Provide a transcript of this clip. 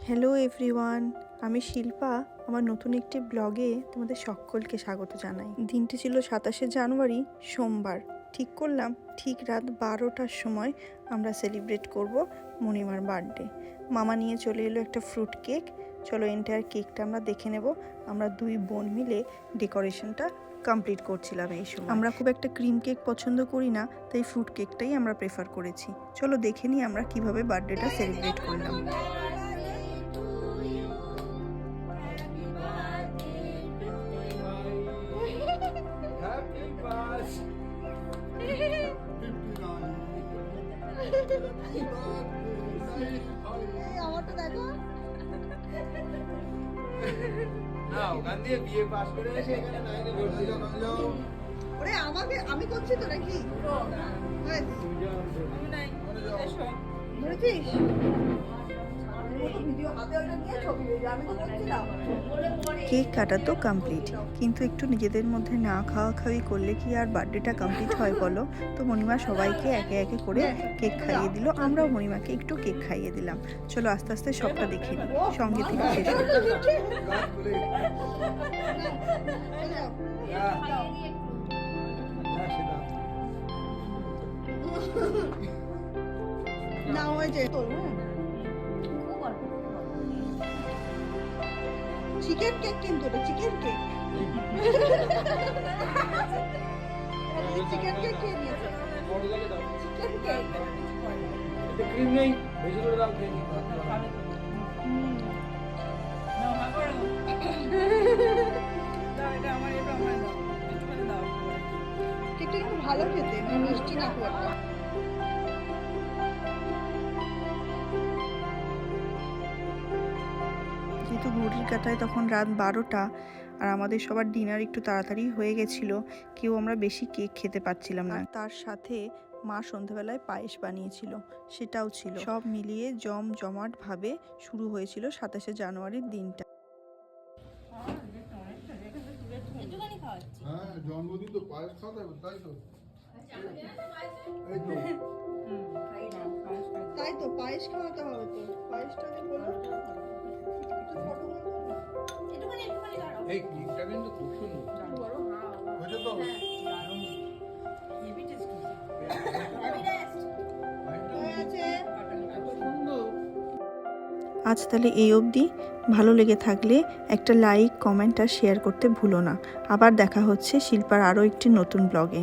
Hello everyone, আমি শিল্পা। আমার নতুন একটি ব্লগে তোমাদের সকলকে স্বাগত জানাই। দিনটি ছিল 27শে জানুয়ারি, সোমবার। ঠিক করলাম ঠিক রাত 12টার সময় আমরা সেলিব্রেট করব মণিমার বার্থডে। মামা নিয়ে চলে এলো একটা ফ্রুট কেক। চলো এন্টায়ার কেকটা আমরা দেখে নেব। আমরা দুই বোন মিলে ডেকোরেশনটা কমপ্লিট করছিলাম এই সময়। আমরা খুব একটা ক্রিম কেক পছন্দ করি না, তাই ফ্রুট কেকটাই আমরা প্রেফার করেছি। চলো দেখে নিই আমরা কিভাবে বার্থডেটা সেলিব্রেট করলাম। আমারটা দেখো না ওখান দিয়ে বিয়ে পাস করে এসে এখানে নাইনে ভর্তি যাও। ওরে আমাকে আমি করছি তো নাকি ধরেছিস কেক কাটা তো কমপ্লিট, কিন্তু একটু নিজেদের মধ্যে না খাওয়া খাওয়ি করলে কি আর বার্থডেটা কমপ্লিট হয় বলো? তো মণিমা সবাইকে একে একে করে কেক খাইয়ে দিল। আমরাও মণিমাকে একটু কেক খাইয়ে দিলাম। চলো আস্তে আস্তে সবটা দেখে নিই, সঙ্গে থেকে শেষ না হয়েছে তোর চিকেন কেক, কিন্তু এটা চিকেন কেক চিকেন কেক কে নিয়েছে? বড় লাগে দাও। চিকেন কেক এতে ক্রিম নেই, বেশি করে দাও খেয়ে নিই। কেকটা কিন্তু ভালো খেতে, মানে মিষ্টি না খুব একটা। যেহেতু ঘড়ির কাঁটায় তখন রাত 12টা, আর আমাদের সবার ডিনার একটু তাড়াতাড়ি হয়ে গেছিলো, কেউ আমরা বেশি কেক খেতে পাচ্ছিলাম না। তার সাথে মা সন্ধ্যাবেলায় পায়েস বানিয়েছিল, সেটাও ছিল। সব মিলিয়ে জমজমাট ভাবে শুরু হয়েছিল 27শে জানুয়ারির দিনটা। হ্যাঁ, জন্মদিন তো পায়েস খাওয়াতে হবে, তাই তো? তাই তো পায়েস খাওয়াতে হবে তো। পায়েসটা যে বলো এই কেকটা কিন্তু খুব সুন্দর। হয়েছে তো? আজ তাহলে এই অবধি। ভালো লেগে থাকলে একটা লাইক, কমেন্ট আর শেয়ার করতে ভুলো না। আবার দেখা হচ্ছে শিল্পার আরও একটি নতুন ব্লগে।